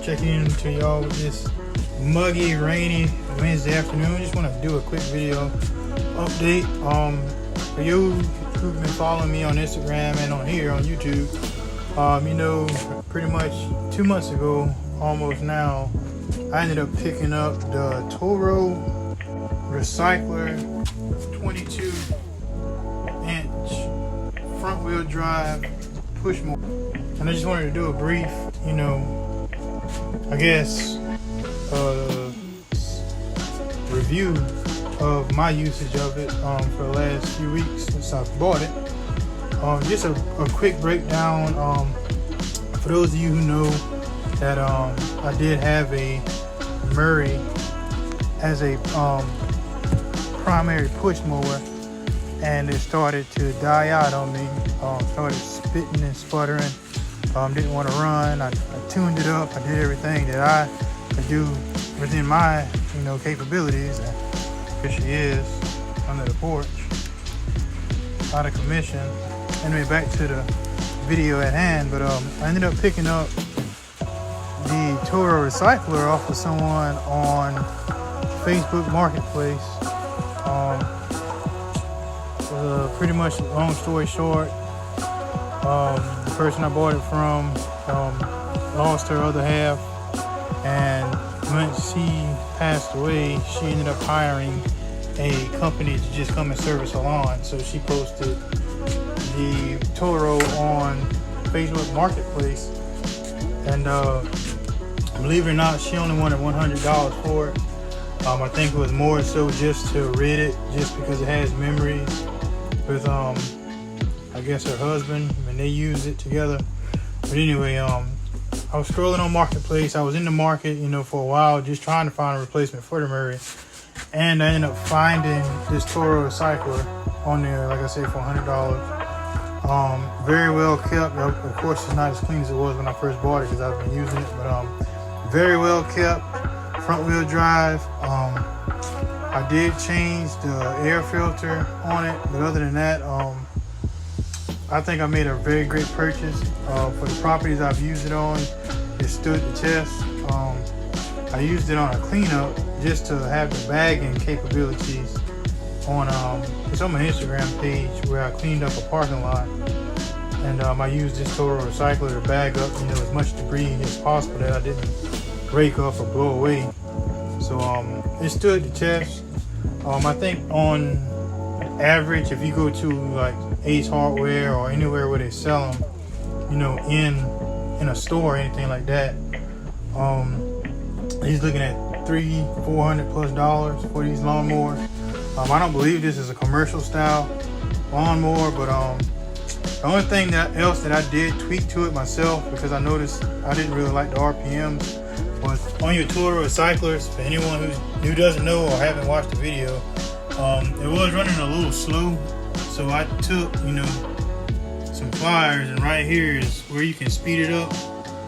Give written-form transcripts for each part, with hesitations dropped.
checking in to y'all with this muggy, rainy Wednesday afternoon. Just want to do a quick video update. For you who've been following me on Instagram and on here on YouTube, you know, pretty much 2 months ago, almost now, I ended up picking up the Toro Recycler 22-inch front wheel drive push mower. And I just wanted to do a brief, you know, I guess, review of my usage of it for the last few weeks since I bought it. Just a quick breakdown. For those of you who know that I did have a Murray as a primary push mower, and it started to die out on me. Started spitting and sputtering. Didn't want to run. I tuned it up. I did everything that I could do within my, you know, capabilities. And here she is under the porch, out of commission. Anyway, back to the video at hand. But I ended up picking up the Toro Recycler off of someone on Facebook Marketplace. Pretty much, long story short, the person I bought it from lost her other half, and once she passed away, she ended up hiring a company to just come and service her lawn. So she posted the Toro on Facebook Marketplace, and believe it or not, she only wanted $100 for it. I think it was more so just to rid it, just because it has memories with I guess her husband, and they use it together. But anyway, I was scrolling on Marketplace. I was in the market, you know, for a while, just trying to find a replacement for the Murray, and I ended up finding this Toro Recycler on there, like I said, for $100. Very well kept. Of course, it's not as clean as it was when I first bought it, because I've been using it, but very well kept, front wheel drive. I did change the air filter on it, but other than that, I think I made a very great purchase. For the properties I've used it on, it stood the test. I used it on a cleanup just to have the bagging capabilities on, it's on my Instagram page, where I cleaned up a parking lot, and I used this Toro Recycler to bag up, you know, as much debris as possible that I didn't break off or blow away. So it stood the test. I think on average, if you go to like Ace Hardware or anywhere where they sell them, you know, in a store or anything like that, he's looking at $300-400+ for these lawnmowers. I don't believe this is a commercial style lawnmower, but the only thing else that I did tweak to it myself, because I noticed I didn't really like the RPMs, was on your Toro Recyclers. For anyone who doesn't know or haven't watched the video, it was running a little slow. So I took, you know, some pliers, and right here is where you can speed it up.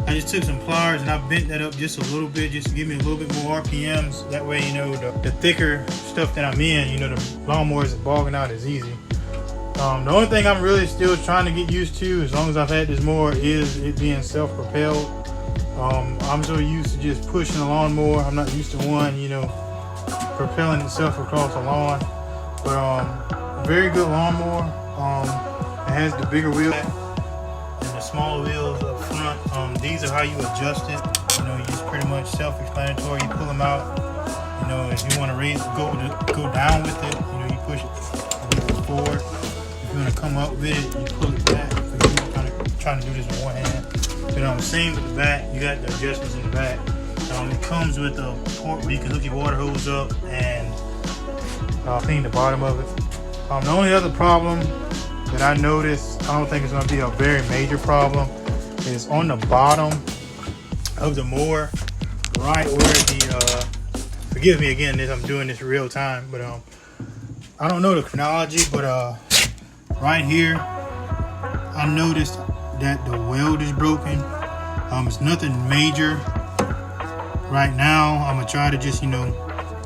I just took some pliers and I bent that up just a little bit, just to give me a little bit more RPMs. That way, you know, the thicker stuff that I'm in, you know, the lawnmowers is bogging out as easy. The only thing I'm really still trying to get used to, as long as I've had this mower, is it being self-propelled. I'm so used to just pushing a lawnmower. I'm not used to one, you know, propelling itself across the lawn. But very good lawnmower. It has the bigger wheel and the smaller wheels up front. These are how you adjust it. You know, it's pretty much self-explanatory. You pull them out. You know, if you want to go down with it, you know, you push it forward. If you want to come up with it, you pull it back. So you're kind of trying to do this with one hand. But same with the back. You got the adjustments in the back. It comes with a port where you can hook your water hose up and clean the bottom of it. The only other problem that I noticed, I don't think it's going to be a very major problem, is on the bottom of the mower, right where the forgive me again, I'm doing this real time, but I don't know the chronology, but right here I noticed that the weld is broken. It's nothing major right now. I'm gonna try to just, you know,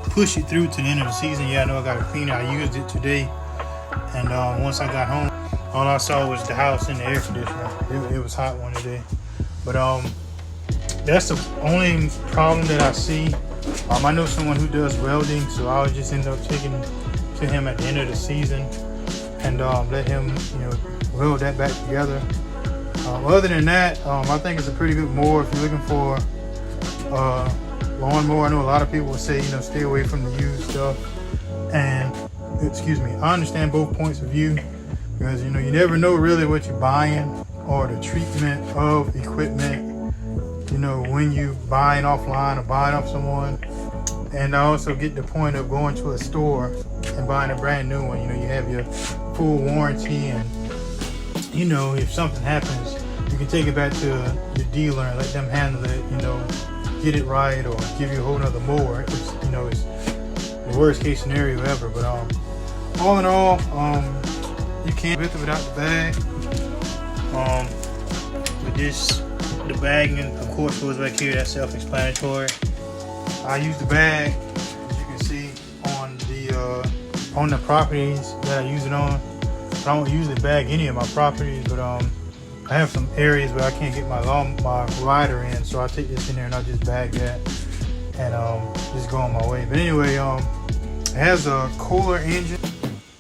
push it through to the end of the season. Yeah, I know I gotta clean it. I used it today, and once I got home, all I saw was the house and the air conditioner. It was hot one day. But that's the only problem that I see. I know someone who does welding, so I'll just end up taking to him at the end of the season and let him, weld that back together. Other than that, I think it's a pretty good mower if you're looking for lawnmower. I know a lot of people will say, stay away from the used stuff. And I understand both points of view because you never know really what you're buying or the treatment of equipment. When you buying offline or buying off someone. And I also get the point of going to a store and buying a brand new one. You have your full warranty, and if something happens, you can take it back to your dealer and let them handle it. Get it right or give you a whole nother mower. It's the worst case scenario ever. But all in all, you can't with it without the bag. With this, the bag, of course, goes back here. That's self-explanatory. I use the bag, as you can see, on the properties that I use it on. I don't usually bag any of my properties, but I have some areas where I can't get my rider in, so I take this in there and I just bag that and just go on my way. But anyway, it has a Kohler engine,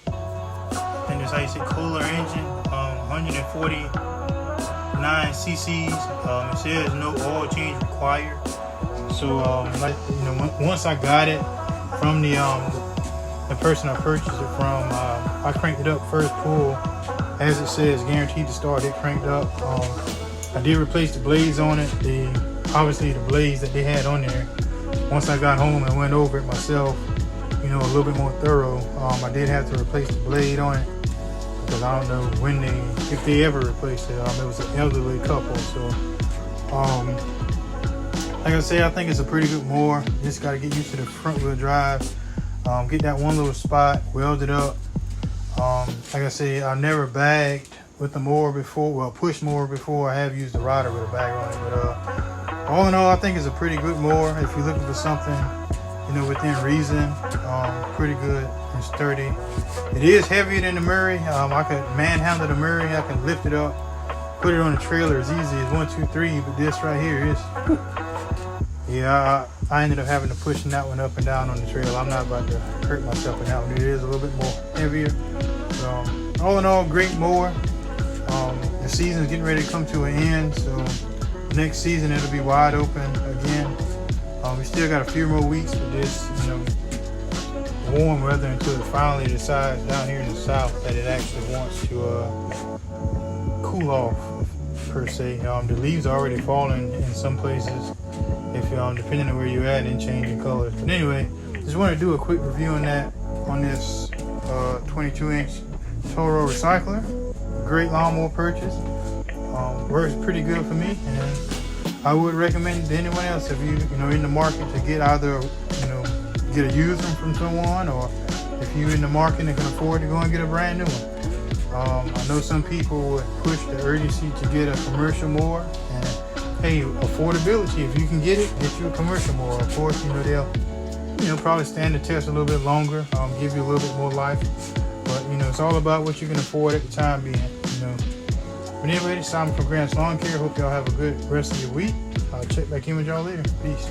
and that's how you say Kohler engine, 149 cc's. It says no oil change required. So once I got it from the person I purchased it from, I cranked it up first pull, as it says, guaranteed to start. It cranked up. I did replace the blades on it. Obviously the blades that they had on there. Once I got home and went over it myself, a little bit more thorough, I did have to replace the blade on it because I don't know if they ever replaced it. It was an elderly couple, so like I say, I think it's a pretty good mower. Just got to get used to the front wheel drive. Get that one little spot, weld it up. Like I say, I never bagged with the mower before, push mower before. I have used the rider with a bag on it, but all in all, I think it's a pretty good mower if you're looking for something, within reason. Pretty good and sturdy. It is heavier than the Murray. I could manhandle the Murray. I can lift it up, put it on the trailer as easy as 1, 2, 3. But this right here is, I ended up having to push that one up and down on the trailer. I'm not about to hurt myself in that one. It is a little bit more heavier. So all in all, great mower. The season's getting ready to come to an end, so next season it'll be wide open again. We still got a few more weeks with this, warm weather until it finally decides down here in the south that it actually wants to cool off, per se. The leaves are already falling in some places, if depending on where you're at, and changing colors. But anyway, just want to do a quick review on this 22-inch Toro recycler. Great lawnmower purchase. Works pretty good for me, and I would recommend it to anyone else if you in the market to get either get a used one from someone, or if you're in the market and can afford to go and get a brand new one. I know some people would push the urgency to get a commercial mower, and hey, affordability, if you can get you a commercial mower. Of course, they'll probably stand the test a little bit longer, give you a little bit more life, but it's all about what you can afford at the time being. But anyway, it's Simon from Grant's Lawn Care. Hope y'all have a good rest of your week. I'll check back in with y'all later. Peace.